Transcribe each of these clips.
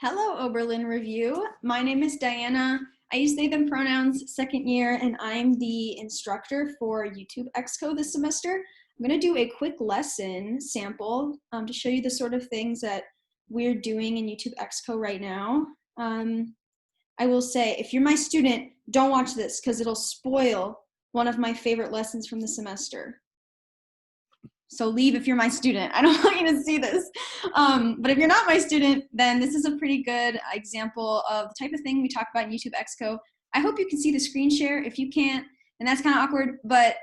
Hello, Oberlin Review. My name is Diana. I use they, them pronouns second year, and I'm the instructor for YouTube exco this semester. I'm going to do a quick lesson sample to show you the sort of things that we're doing in YouTube exco right now. I will say, if you're my student, don't watch this because it'll spoil one of my favorite lessons from the semester. So leave if you're my student. I don't want you to see this. But if you're not my student, then this is a pretty good example of the type of thing we talk about in YouTube exco. I hope you can see the screen share. If you can't, and that's kind of awkward, but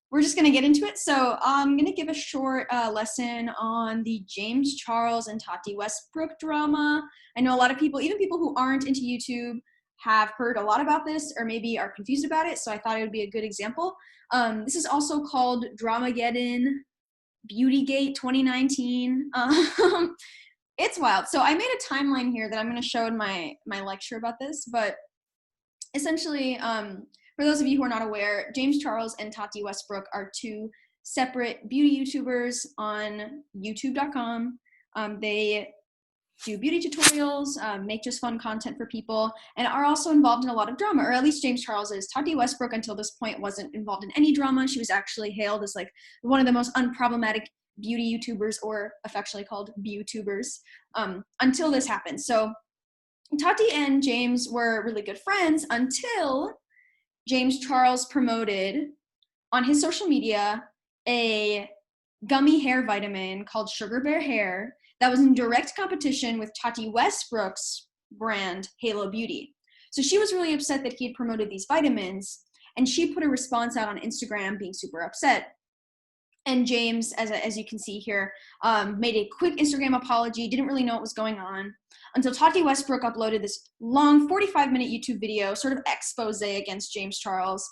we're just going to get into it. So I'm going to give a short lesson on the James Charles and Tati Westbrook drama. I know a lot of people, even people who aren't into YouTube, have heard a lot about this or maybe are confused about it, so I thought it would be a good example. This is also called Dramageddon Beautygate 2019. It's wild. So I made a timeline here that I'm going to show in my lecture about this, but essentially, for those of you who are not aware, James Charles and Tati Westbrook are two separate beauty YouTubers on youtube.com. They do beauty tutorials, make just fun content for people, and are also involved in a lot of drama, or at least James Charles is. Tati Westbrook, until this point, wasn't involved in any drama. She was actually hailed as like one of the most unproblematic beauty YouTubers, or affectionately called Beautubers, until this happened. So Tati and James were really good friends until James Charles promoted on his social media a gummy hair vitamin called Sugar Bear Hair that was in direct competition with Tati Westbrook's brand, Halo Beauty. So she was really upset that he had promoted these vitamins, and she put a response out on Instagram being super upset. And James, as you can see here, made a quick Instagram apology, didn't really know what was going on, until Tati Westbrook uploaded this long 45-minute YouTube video, sort of expose against James Charles.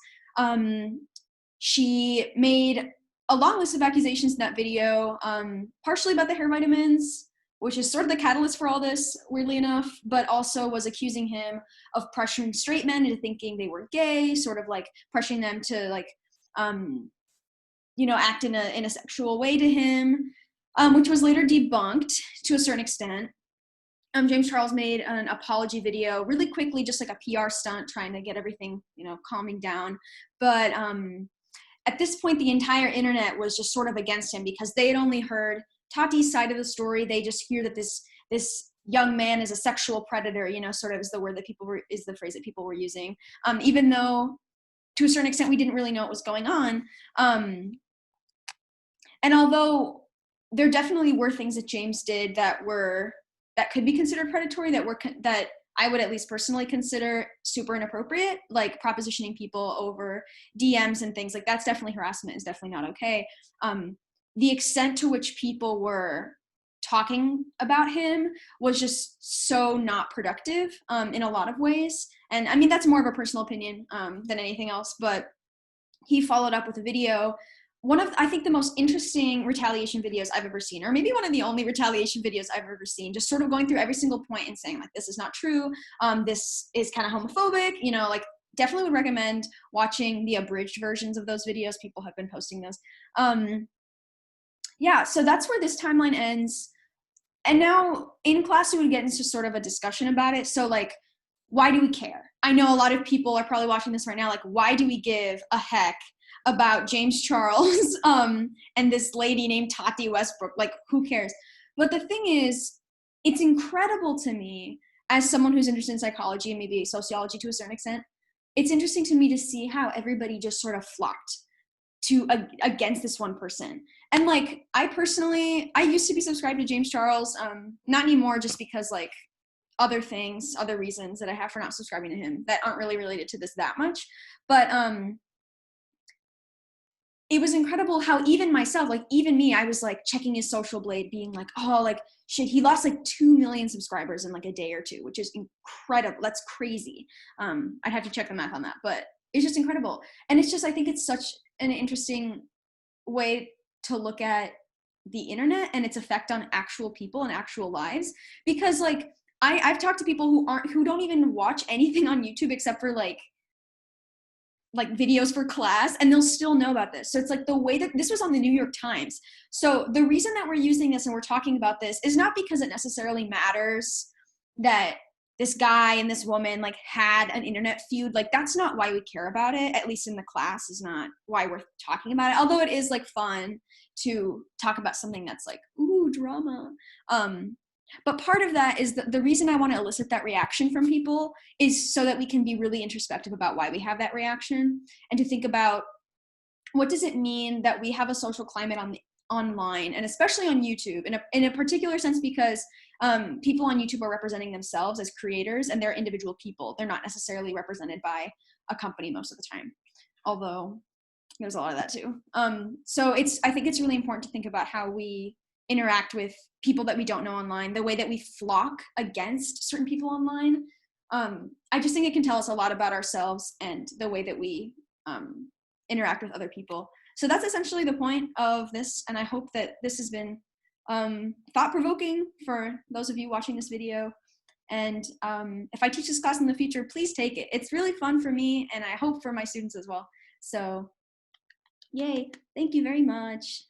She made a long list of accusations in that video, partially about the hair vitamins, which is sort of the catalyst for all this, weirdly enough, but also was accusing him of pressuring straight men into thinking they were gay, sort of like pressuring them to like, act in a sexual way to him, which was later debunked to a certain extent. James Charles made an apology video really quickly, just like a PR stunt, trying to get everything, calming down. But at this point, the entire internet was just sort of against him because they had only heard Tati's side of the story. They just hear that this young man is a sexual predator, sort of is the phrase that people were using. Even though, to a certain extent, we didn't really know what was going on. And although there definitely were things that James did that could be considered predatory, that I would at least personally consider super inappropriate, like propositioning people over DMs and things like that's definitely harassment, is definitely not okay. The extent to which people were talking about him was just so not productive in a lot of ways. And I mean, that's more of a personal opinion than anything else, but he followed up with a video, one of, I think, the most interesting retaliation videos I've ever seen, or maybe one of the only retaliation videos I've ever seen, just sort of going through every single point and saying, like, this is not true, this is kind of homophobic, like, definitely would recommend watching the abridged versions of those videos. People have been posting those. Yeah, so that's where this timeline ends. And now in class, we would get into sort of a discussion about it. So, like, why do we care? I know a lot of people are probably watching this right now, like, why do we give a heck about James Charles and this lady named Tati Westbrook? Like, who cares? But the thing is, it's incredible to me, as someone who's interested in psychology and maybe sociology to a certain extent, it's interesting to me to see how everybody just sort of flocked against this one person. And like, I used to be subscribed to James Charles, not anymore, just because like other reasons that I have for not subscribing to him that aren't really related to this that much. But it was incredible how even myself, like even me, I was like checking his social blade, being like, oh, like shit, he lost like 2 million subscribers in like a day or two, which is incredible. That's crazy. I'd have to check the math on that, but it's just incredible. And it's just, I think it's such an interesting way to look at the internet and its effect on actual people and actual lives, because like I've talked to people who don't even watch anything on YouTube except for like like videos for class, and they'll still know about this. So it's like the way that this was on the New York Times. So the reason that we're using this and we're talking about this is not because it necessarily matters that this guy and this woman like had an internet feud. Like that's not why we care about it, at least in the class is not why we're talking about it. Although it is like fun to talk about something that's like, ooh, drama. But part of that is the reason I want to elicit that reaction from people is so that we can be really introspective about why we have that reaction, and to think about what does it mean that we have a social climate online, and especially on YouTube in a particular sense, because people on YouTube are representing themselves as creators and they're individual people. They're not necessarily represented by a company most of the time, although there's a lot of that too. So I think it's really important to think about how we interact with people that we don't know online, the way that we flock against certain people online. I just think it can tell us a lot about ourselves and the way that we interact with other people. So that's essentially the point of this, and I hope that this has been thought-provoking for those of you watching this video. And if I teach this class in the future, please take it. It's really fun for me, and I hope for my students as well. So yay, thank you very much.